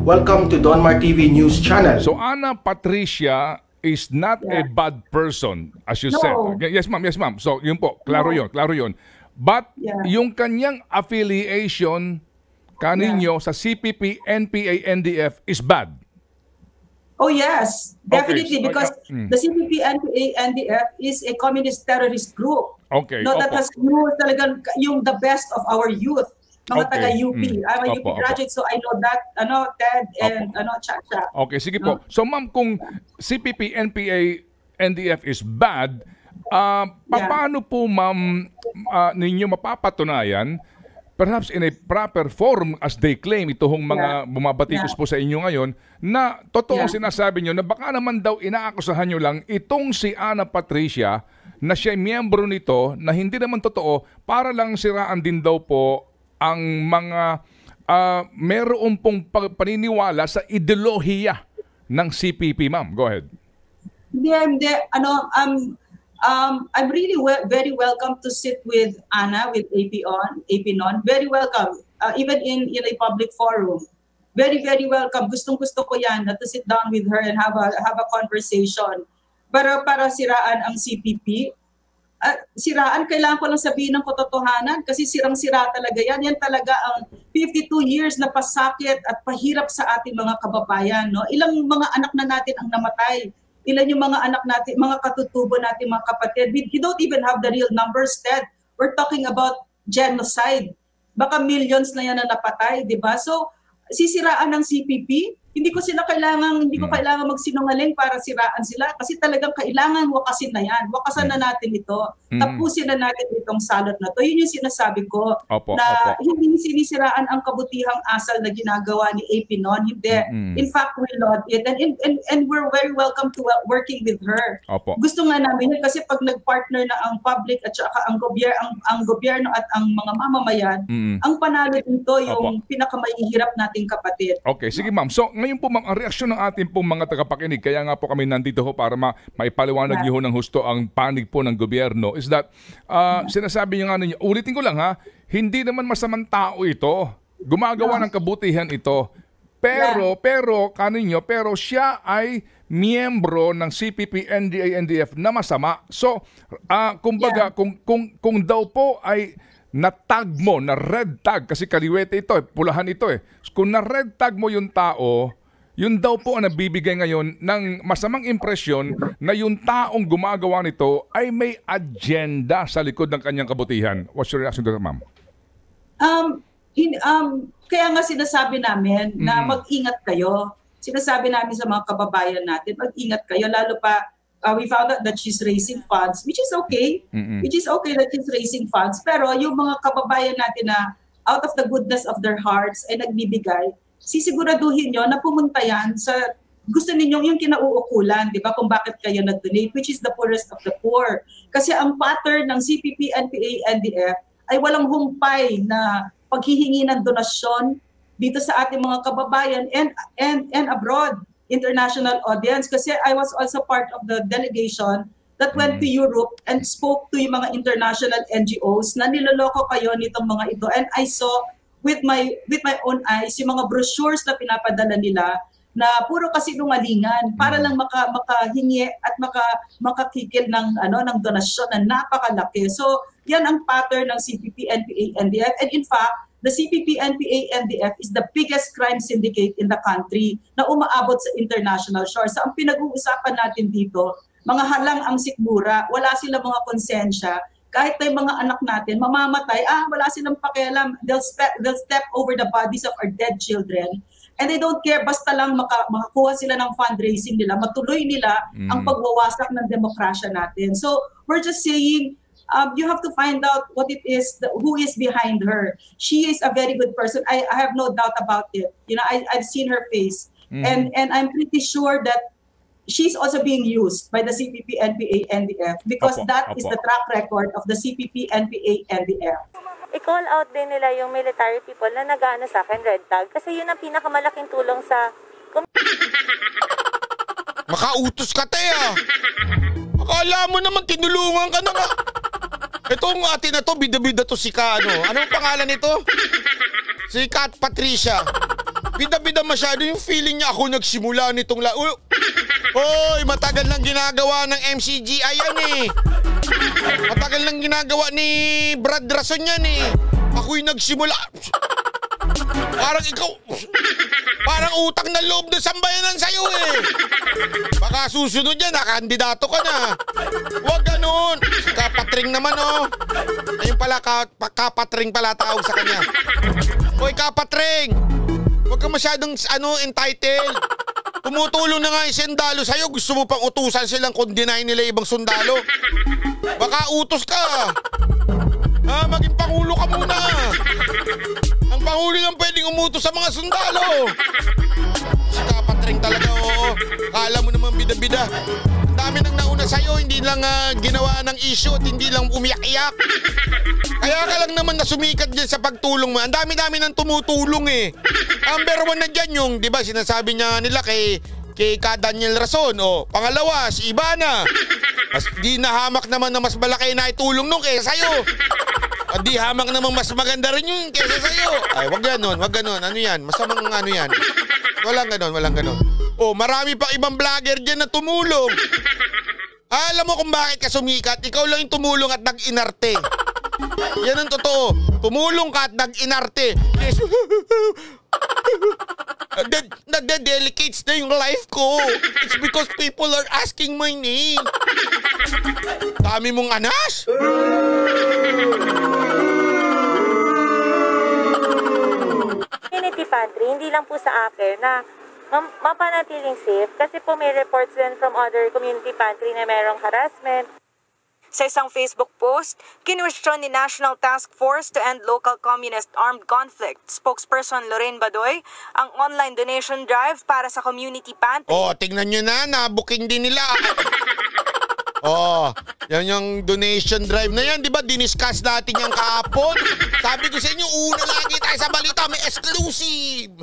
Welcome to Donmar TV News Channel. So Ana Patricia is not a bad person, as you said. Yes, ma'am. Yes, ma'am. So, yun po. Klaro yun. But, yung kanyang affiliation kaninyo sa CPP, NPA, NDF is bad. Oh, yes. Definitely. Okay. Because the CPP, NPA, NDF is a communist terrorist group. Okay. No, that has talagang yung the best of our youth. Mga taga-UP. I'm a UP graduate, so I know that, Ted and Chacha. Okay, sige po. So ma'am, kung CPP, NPA, NDF is bad, paano po ma'am ninyo mapapatunayan, perhaps in a proper form as they claim, itong mga bumabatikos po sa inyo ngayon, na totoong sinasabi nyo na baka naman daw inaakusahan nyo lang itong si Ana Patricia na siya miyembro nito na hindi naman totoo para lang siraan din daw po ang mga meron pong paniniwala sa ideolohiya ng CPP, ma'am. Go ahead. Hindi. I'm really very welcome to sit with Ana, with AP Non. Very welcome. Even in a public forum. Very, very welcome. Gustong-gusto ko yan to sit down with her and have a conversation. Para siraan ang CPP. Siraan, kailangan ko lang sabihin ng katotohanan kasi sirang-sira talaga yan. Yan talaga ang 52 years na pasakit at pahirap sa ating mga kababayan. No? Ilang mga anak na natin ang namatay. Ilan yung mga anak natin, mga katutubo natin, mga kapatid. We don't even have the real numbers, Ted. We're talking about genocide. Baka millions na yan na napatay, di ba? So, sisiraan ng CPP, hindi ko kailangan magsinungaling para siraan sila kasi talagang kailangan wakasin na yan. Wakasan na natin ito. Tapusin na natin itong salot na to. Yun yung sinasabi ko hindi sinisiraan ang kabutihang asal na ginagawa ni AP Non. Hindi. In fact, we laud it and we're very welcome to working with her. Gusto nga namin yun kasi pag nag-partner na ang public at saka ang gobyerno at ang mga mamamayan, ang panalo dito yung pinakamahihirap nating kapatid. Okay, sige ma'am. So, ngayon po ma'am, ang reaksyon ng ating pong mga tagapakinig, kaya nga po kami nandito ho para maipaliwanag niyo ho ng husto ang panig po ng gobyerno, is that sinasabi niyo nga ninyo, ulitin ko lang ha, hindi naman masamang tao ito, gumagawa ng kabutihan ito, pero siya ay miyembro ng CPP, NDA, NDF na masama. So, kumbaga, kung daw po ay na-tag mo, na red tag, kasi kaliwete ito, pulahan ito eh. Kung na-red tag mo yung tao, yun daw po ang nabibigay ngayon ng masamang impresyon na yung taong gumagawa nito ay may agenda sa likod ng kanyang kabutihan. What's your reaction to that, ma'am? Kaya nga sinasabi namin na mag-ingat kayo. Sinasabi namin sa mga kababayan natin, mag-ingat kayo, lalo pa we found out that she's raising funds, which is okay. Which is okay that she's raising funds. Pero yung mga kababayan natin na out of the goodness of their hearts ay nagbibigay, sisiguraduhin nyo na pumunta yan sa gusto ninyong yung kinauukulan, di ba, kung bakit kayo nag-donate, which is the poorest of the poor. Kasi ang pattern ng CPP, NPA, NDF ay walang humpay na paghihingi ng donasyon dito sa ating mga kababayan and abroad. International audience kasi I was also part of the delegation that went to Europe and spoke to yung mga international NGOs na niloloko kayo nitong mga ito, and I saw with my own eyes yung mga brochures na pinapadala nila na puro kasinungalingan para lang makahingi at makakikil ng donasyon na napakalaki. So yan ang pattern ng CPP, NPA, NDF, and in fact the CPP, NPA, NDF is the biggest crime syndicate in the country na umaabot sa international shores. So ang pinag-uusapan natin dito, mga halang ang sikmura, wala silang mga konsensya, kahit may mga anak natin, mamamatay, wala silang pakialam, they'll step over the bodies of our dead children. And they don't care, basta lang makakuha sila ng fundraising nila, matuloy nila ang pagwawasak ng demokrasya natin. So we're just saying, you have to find out what it is, who is behind her. She is a very good person. I have no doubt about it. You know, I've seen her face, and I'm pretty sure that she's also being used by the CPP, NPA, NDF because that is the track record of the CPP, NPA, NDF. I-call out din nila yung military people na nag-ano sa akin, red tag, kasi yun ang pinakamalaking tulong sa... Makautos ka, Tea! Akala mo naman, tinulungan ka na nga. Itong atin na to, bida-bida to si Ka, ano? Anong pangalan nito? Si Kat Patricia. Bida-bida masyado yung feeling niya. Ako nagsimula nitong Hoy, matagal nang ginagawa ng MCGI yan eh. Matagal nang ginagawa ni Brad Rason yan eh. Ako'y nagsimula. Parang ikaw, parang utang na loob na sambayanan sa'yo eh. Baka susunod yan, kandidato ka na. Huwag ganun. Si Kapatring naman oh. Ayun pala, Kapatring pala tawag sa kanya. Hoy Kapatring, huwag ka masyadong entitled. Tumutulong na nga yung sundalo sa'yo. Gusto mo pang utusan silang kung deny nila ibang sundalo. Baka utos ka. Maging pangulo ka muna. Ang pangulo lang pwedeng umutos sa mga sundalo. Si Kapatring talaga, oo. Kala mo naman bida-bida. Ang dami nang nauna sa'yo, hindi lang ginawa ng issue at hindi lang umiyak-iyak. Kaya ka lang naman na sumikat dyan sa pagtulong mo. Ang dami-dami nang tumutulong eh. Number 1 na dyan yung, di ba, sinasabi niya nila kay Ka Daniel Rason. O, pangalawa, si Ivana. Mas di nahamak naman na mas malaki na itulong nung kaysa sa'yo. At di hamak naman mas maganda rin yun kaysa sa'yo. Ay, wag ganun, wag ganun. Ano yan? Masamang ano yan. Walang ganun, walang ganun. O, marami pa ibang vlogger dyan na tumulong. Alam mo kung bakit ka sumikat? Ikaw lang yung tumulong at nag-inarte. Yan ang totoo. Tumulong ka at nag-inarte. Yes. Nagde-delicates na yung life ko. It's because people are asking my name. Dami mong anas? Community pantry, hindi lang po sa akin na mapanatiling safe kasi po may reports din from other community pantry na merong harassment. Sa isang Facebook post, kinwestiyon ni National Task Force to End Local Communist Armed Conflict spokesperson Lorraine Badoy ang online donation drive para sa community pantry. Oh, tingnan nyo na, nabuking din nila. Oh, yan yung donation drive na yan, di ba? Diniscuss natin yung kahapon. Sabi ko sa inyo, una lagi tayo sa balita, may exclusive.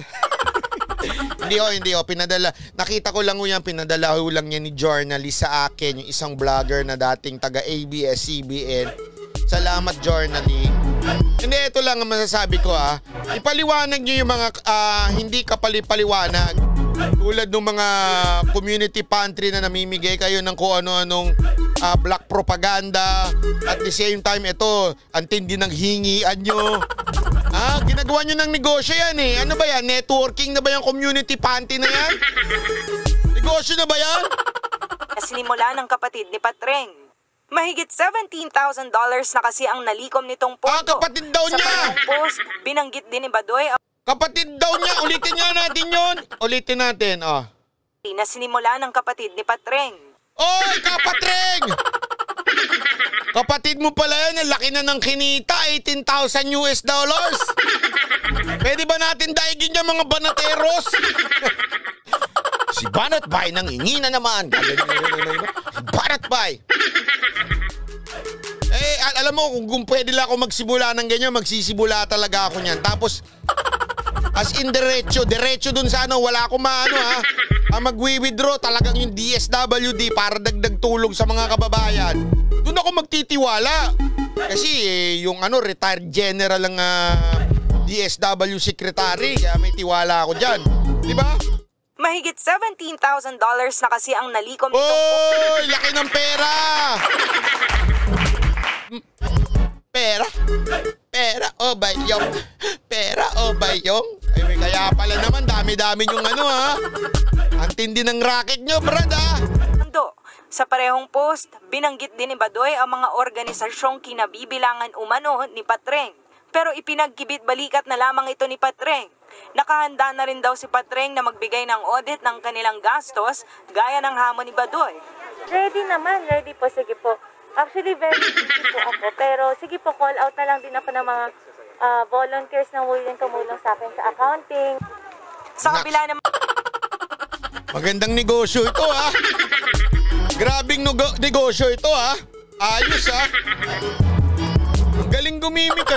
Hindi ho, pinadala. Nakita ko lang yan, pinadala ho lang yan ni journalist sa akin, yung isang vlogger na dating taga ABS-CBN. Salamat, journalist. Hindi, ito lang ang masasabi ko Ipaliwanag nyo yung mga hindi kapalipaliwanag. Tulad ng mga community pantry na namimigay kayo ng kung ano-anong black propaganda. At the same time, ito, ang tindi ng hingian nyo. Ginagawa nyo ng negosyo yan eh. Ano ba yan? Networking na ba yung community pantry na yan? Negosyo na ba yan? Sinimula ng kapatid ni Patreng. Mahigit $17,000 na kasi ang nalikom nitong pondo. Kapatid daw niya! Sa parang post, binanggit din ni Badoy kapatid daw niya! Ulitin nga natin yun! Ulitin natin, na sinimula ng kapatid ni Patreng. Oy, Kapatreng! Kapatid mo pala yan, ang laki na ng kinita, $18,000. Pwede ba natin daigin niya mga banateros? Si Banat Bay nang ingi na naman. Banat Bay. Alam mo, kung pwede lang ako magsimula ng ganyan, magsisimula talaga ako niyan. Tapos, as in diretso dun sa wala akong magwi-withdraw talagang yung DSWD para dagdag tulong sa mga kababayan. Doon ako magtitiwala. Kasi yung retired general ng DSW secretary, kaya may tiwala ako dyan. Di ba? Mahigit $17,000 na kasi ang nalikom nitong Oy! Laki ng pera! Pera o bayong. Pera o bayong. Ay, kaya pala naman, dami-dami yung Ang tindi ng racket nyo, brad Sa parehong post, binanggit din ni Badoy ang mga organisasyong kinabibilangan umano ni Patreng. Pero ipinagkibit balikat na lamang ito ni Patreng. Nakahanda na rin daw si Patreng na magbigay ng audit ng kanilang gastos gaya ng hamon ni Badoy. Ready naman, ready po, sige po. Actually, very busy po ako. Pero sige po, call out na lang din ako ng mga volunteers na willing tumulong sa akin sa accounting. Sa kabila naman... Magandang negosyo ito Grabing negosyo ito Ayos Ang galing gumimik